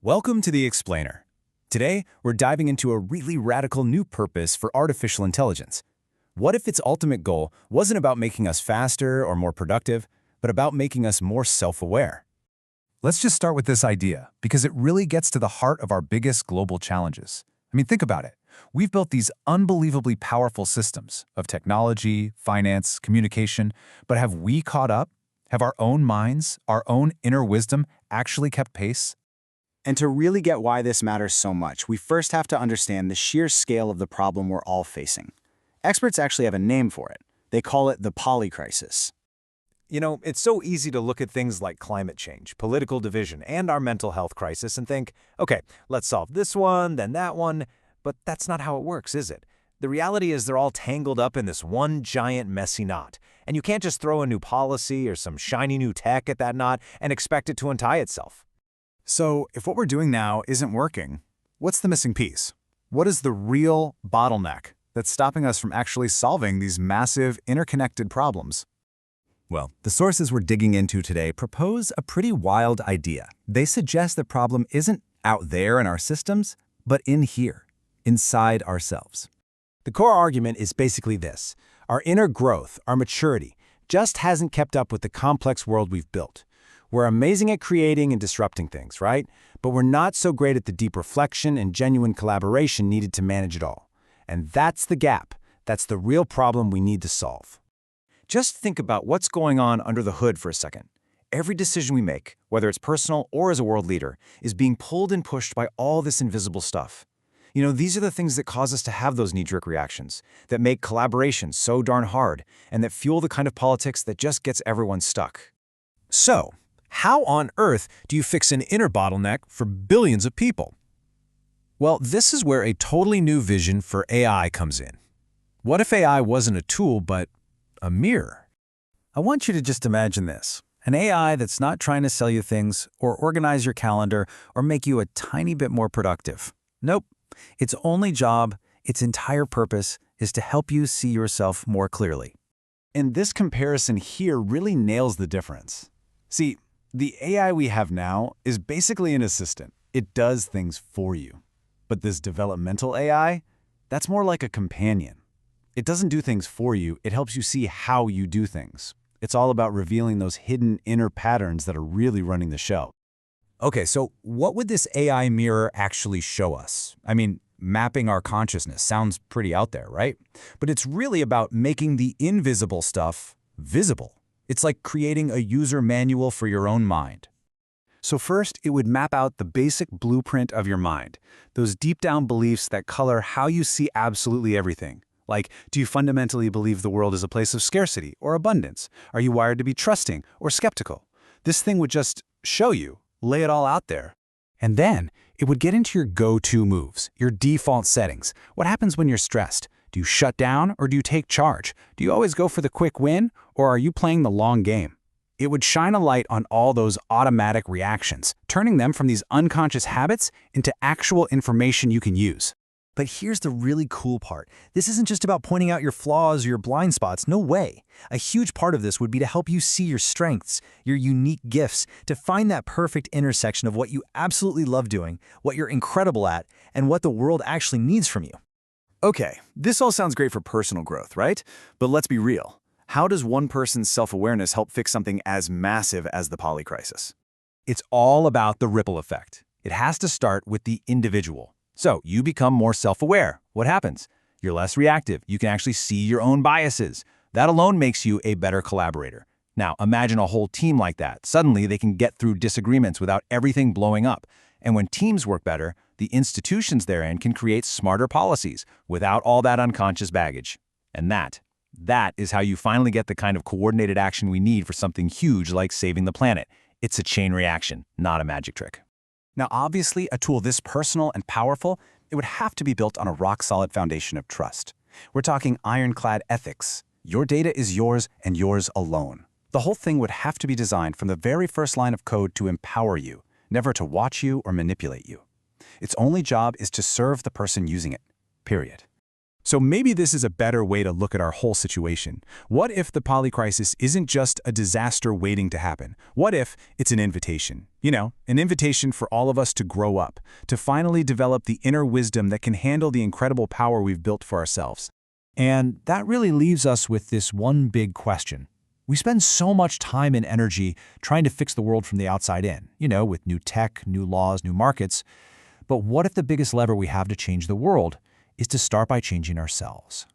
Welcome to The Explainer. Today, we're diving into a really radical new purpose for artificial intelligence. What if its ultimate goal wasn't about making us faster or more productive, but about making us more self-aware? Let's just start with this idea, because it really gets to the heart of our biggest global challenges. Think about it. We've built these unbelievably powerful systems of technology, finance, communication, but have we caught up? Have our own minds, our own inner wisdom actually kept pace? And to really get why this matters so much, we first have to understand the sheer scale of the problem we're all facing. Experts actually have a name for it. They call it the polycrisis. It's so easy to look at things like climate change, political division, and our mental health crisis and think, okay, let's solve this one, then that one. But that's not how it works, is it? The reality is they're all tangled up in this one giant messy knot. And you can't just throw a new policy or some shiny new tech at that knot and expect it to untie itself. So, if what we're doing now isn't working, what's the missing piece? What is the real bottleneck that's stopping us from actually solving these massive, interconnected problems? Well, the sources we're digging into today propose a pretty wild idea. They suggest the problem isn't out there in our systems, but in here, inside ourselves. The core argument is basically this. Our inner growth, our maturity, just hasn't kept up with the complex world we've built. We're amazing at creating and disrupting things, right? But we're not so great at the deep reflection and genuine collaboration needed to manage it all. And that's the gap. That's the real problem we need to solve. Just think about what's going on under the hood for a second. Every decision we make, whether it's personal or as a world leader, is being pulled and pushed by all this invisible stuff. These are the things that cause us to have those knee-jerk reactions, that make collaboration so darn hard, and that fuel the kind of politics that just gets everyone stuck. So, how on earth do you fix an inner bottleneck for billions of people? Well, this is where a totally new vision for AI comes in. What if AI wasn't a tool, but a mirror? I want you to just imagine this. An AI that's not trying to sell you things or organize your calendar or make you a tiny bit more productive. Nope. Its only job, its entire purpose, is to help you see yourself more clearly. And this comparison here really nails the difference. See, the AI we have now is basically an assistant. It does things for you. But this developmental AI, that's more like a companion. It doesn't do things for you, it helps you see how you do things. It's all about revealing those hidden inner patterns that are really running the show. Okay, so what would this AI mirror actually show us? Mapping our consciousness sounds pretty out there, right? But it's really about making the invisible stuff visible. It's like creating a user manual for your own mind. So first, it would map out the basic blueprint of your mind, those deep-down beliefs that color how you see absolutely everything. Like, do you fundamentally believe the world is a place of scarcity or abundance? Are you wired to be trusting or skeptical? This thing would just show you, lay it all out there. And then, it would get into your go-to moves, your default settings. What happens when you're stressed? Do you shut down or do you take charge? Do you always go for the quick win, or are you playing the long game? It would shine a light on all those automatic reactions, turning them from these unconscious habits into actual information you can use. But here's the really cool part. This isn't just about pointing out your flaws or your blind spots. No way. A huge part of this would be to help you see your strengths, your unique gifts, to find that perfect intersection of what you absolutely love doing, what you're incredible at, and what the world actually needs from you. Okay, this all sounds great for personal growth, right? But let's be real. How does one person's self-awareness help fix something as massive as the polycrisis? It's all about the ripple effect. It has to start with the individual. So you become more self-aware. What happens? You're less reactive. You can actually see your own biases. That alone makes you a better collaborator. Now, imagine a whole team like that. Suddenly, they can get through disagreements without everything blowing up. And when teams work better, the institutions therein can create smarter policies without all that unconscious baggage. And that is how you finally get the kind of coordinated action we need for something huge like saving the planet. It's a chain reaction, not a magic trick. Now, obviously, a tool this personal and powerful, it would have to be built on a rock-solid foundation of trust. We're talking ironclad ethics. Your data is yours and yours alone. The whole thing would have to be designed from the very first line of code to empower you, never to watch you or manipulate you. Its only job is to serve the person using it, period. So maybe this is a better way to look at our whole situation. What if the polycrisis isn't just a disaster waiting to happen? What if it's an invitation? An invitation for all of us to grow up, to finally develop the inner wisdom that can handle the incredible power we've built for ourselves. And that really leaves us with this one big question. We spend so much time and energy trying to fix the world from the outside in, with new tech, new laws, new markets. But what if the biggest lever we have to change the world is to start by changing ourselves?